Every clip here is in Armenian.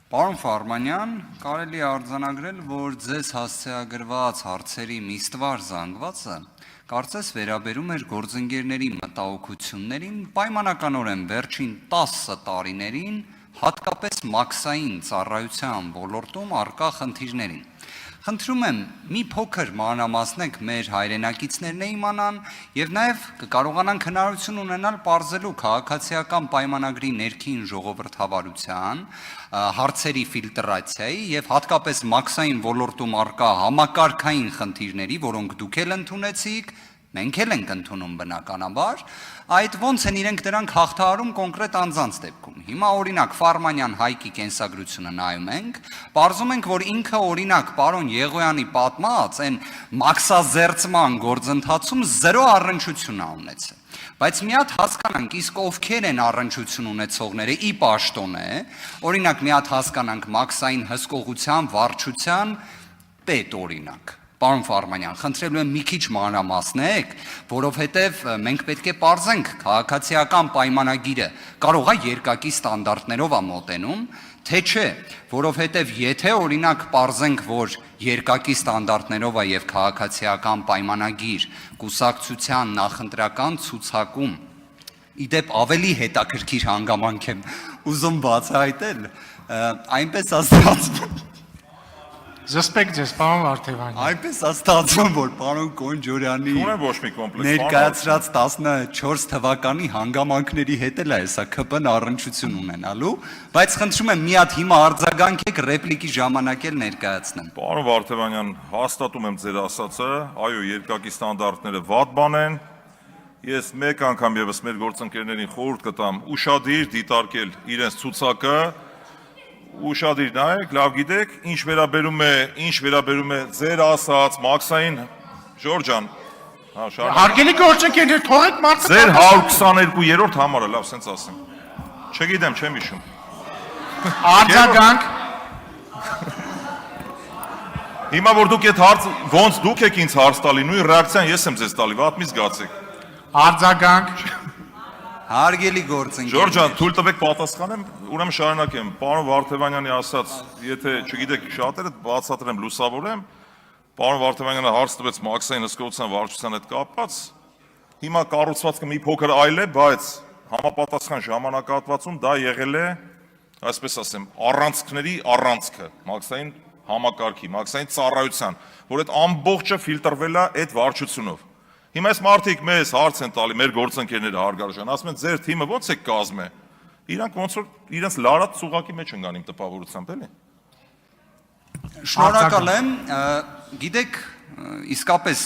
Պարոն Ֆարմանյան, կարելի է արձանագրել, որ ձեզ հասցեագրված հարցերի միստվար զանգվածը կարծես վերաբերում էր գործընկերների մտահոգություններին, պայմանականորեն վերջին 10 տարիներին, հատկապես մաքսային ծառայության ոլորտում առկա խնդիրներին։ Խնդրում եմ մի փոքր մանրամասնեք մեր հայրենակիցներն իմանան եւ նաեւ կկարողանանք հնարավորություն ունենալ բարձելու քաղաքացիական պայմանագրի ներքին ժողովրդավարության, հարցերի ֆիլտրացիայի եւ հատկապես մաքսային ոլորտում առկա համակարգային խնդիրների, որոնք դուք էլ ընդունեցիք, մենք էլ ենք ընդունում բնականաբար, այդ ոնց են իրենք դրանք հաղթահարում կոնկրետ անձանց դեպքում։ Հիմա օրինակ Ֆարմանյան Հայկի կենսագրությունը նայում ենք, պարզում ենք, որ ինքը օրինակ պարոն Եղոյանի պատմած այն մաքսազերծման գործընթացում 0 առնչություն ունեցել։ Բայց մի հատ հասկանանք, իսկ ովքեր են առնչություն ունեցողները ի պաշտոն է, օրինակ մի հատ հասկանանք մաքսային հսկողության, վարչության պետ օրինակ։ Պարոն Ֆարմանյան, խնդրելու եմ մի քիչ մանրամասնեք, որովհետև մենք պետք է պարզենք քաղաքացիական պայմանագիրը կարող է երկակի ստանդարտներով է մոտենում, թե չէ, որովհետև եթե օրինակ պարզենք, որ երկակի ստանդարտներով է եւ քաղաքացիական պայմանագիր, կուսակցության նախընտրական ցուցակում, իդեպ ավելի հետաքրքիր հանգամանք եմ ուզում բացահայտել, այնպես ստացվում Զսպեք ձեզ, պարոն Վարդևանյան։ Այնպես ստացվում, որ պարոն Կոնջորյանի ներկայացրած 14 թվականի հանգամանքների հետ էլ է հեսա ԿՊ-ն առնչություն ունենալու, բայց խնդրում եմ մի հատ հիմա արձագանքեք ռեպլիկի ժամանակ էլ ներկայացնեմ։ Պարոն Վարդևանյան, հաստատում եմ ձեր ասածը, այո, երկակի ստանդարտները վատ բան են։ Ես մեկ անգամ եւս մեր գործընկերներին խորհուրդ կտամ ուշադիր դիտարկել իրենց ցուցակը, ուշադիր նայեք, լավ գիտեք, ինչ վերաբերում է ձեր ասած մաքսային Ժորժան, Հարգելի գործընկերներ, թողեք մարդը ձեր 122-րդ համարը, լավ, սենց ասեմ։ Չգիտեմ, չեմ հիշում։ Արձագանք։ Հիմա որ դուք այդ հարց, ոնց դուք եք ինձ հարց տալի, նույն ռեակցիան ես եմ ձեզ տալի, վատ մի զգացեք։ Արձագանք։ Հարգելի գործընկերներ։ Ժորժան, թույլ տվեք պատասխանեմ, ուրեմն շարունակեմ։ Պարոն Վարդևանյանի ասած, եթե չգիտեք շատերը բացատրեմ, լուսավորեմ, պարոն Վարդևանյանը հարց տվեց մաքսային հսկողության վարչության հետ կապված։ Հիմա կառուցվածքը մի փոքր այլ է, բայց համապատասխան ժամանակահատվածում դա եղել է, այսպես ասեմ, առանցքների առանցքը, մաքսային համակարգի, մաքսային ծառայության, որ այդ ամբողջը ֆիլտրվել է այդ վարչությունով։ Հիմա այս մարդիկ մեզ հարց են տալի, մեր գործընկերները հարգարժան, ասում են ձեր թիմը ո՞նց է կազմե։ Իրանք ոնց որ իրենց լարած ծուղակի մեջ են գան իմ տպավորությամբ, էլի։ Շնորհակալ եմ, գիտեք, իսկապես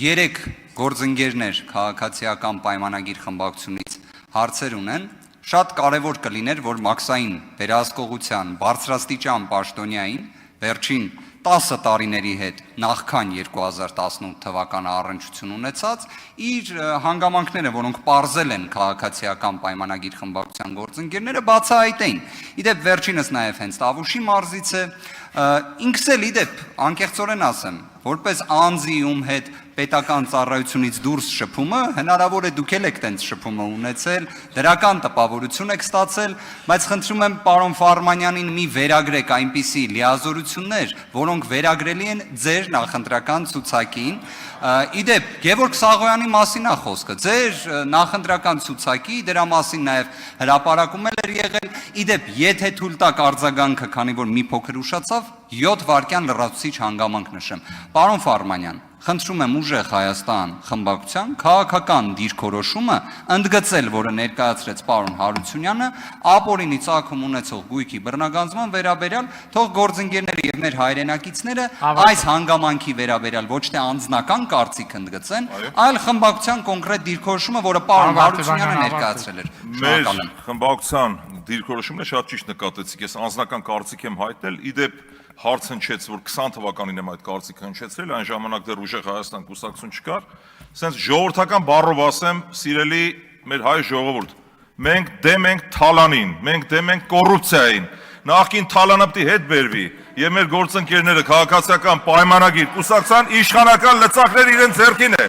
3 գործընկերներ քաղաքացիական պայմանագիր խմբակցությունից հարցեր ունեն, շատ կարևոր կլիներ, որ մաքսային վերահսկողության բարձրաստիճան պաշտոնյային վերջին 10 տարիների հետ նախքան 2018 թվականը առնչություն ունեցած իր հանգամանքները, որոնք պարզել են քաղաքացիական պայմանագիր խմբակցության գործընկերները, բացահայտեին։ Իդեպ վերջինս նաև հենց Տավուշի մարզից է, ինքս էլ իդեպ անկեղծորեն ասեմ, որպես անձի ում հետ պետական ծառայությունից դուրս շփումը, հնարավոր է դուք էլ եք տենց շփումը ունեցել, դրական տպավորություն եք ստացել, բայց խնդրում եմ պարոն Ֆարմանյանին մի վերագրեք այնպիսի լիազորություններ, որոնք վերագրելի են ձեր նախընտրական ցուցակին։ Իդեպ Գևորգ Սաղոյանի մասին է խոսքը, ձեր նախընտրական ցուցակի, դրա մասին նաև հրապարակում էր եղել։ Իդեպ, եթե թույլ տաք արձագանքը, քանի որ մի փոքր ուշացավ, 7 վայրկյան լրացուցիչ հանգամանք նշեմ։ Պարոն Ֆարմանյան, խնդրում եմ ուժեղ Հայաստան խմբակցության քաղաքական դիրքորոշումը ընդգծել, որը ներկայացրեց պարոն Հարությունյանը, ապօրինի ծագում ունեցող գույքի բռնագանձման վերաբերյալ, թող գործընկերները եւ մեր հայրենակիցները այս հանգամանքի վերաբերյալ ոչ թե անձնական կարծիք ընդգծեն, այլ խմբակցության կոնկրետ դիրքորոշումը, որը պարոն Հարությունյանը ներկայացրել էր։ Մեր խմբակցության դիրքորոշումն է շատ ճիշտ նկատեցիք, ես անձնական կարծիք եմ հայտնել, իդեպ հարց հնչեց, որ 20 թվականին եմ այդ կարծիքը հնչեցրել, այն ժամանակ դեռ ուժեղ Հայաստան կուսակցություն չկար, սենց ժողովրդական բառով ասեմ, սիրելի մեր հայ ժողովուրդ, մենք դեմ ենք թալանին, մենք դեմ ենք կոռուպցիային, նախկին թալանը պիտի հետ բերվի, եւ մեր գործընկերները քաղաքացիական պայմանագիր կուսակցության իշխանական լծակներ իրենց ձեռքին է։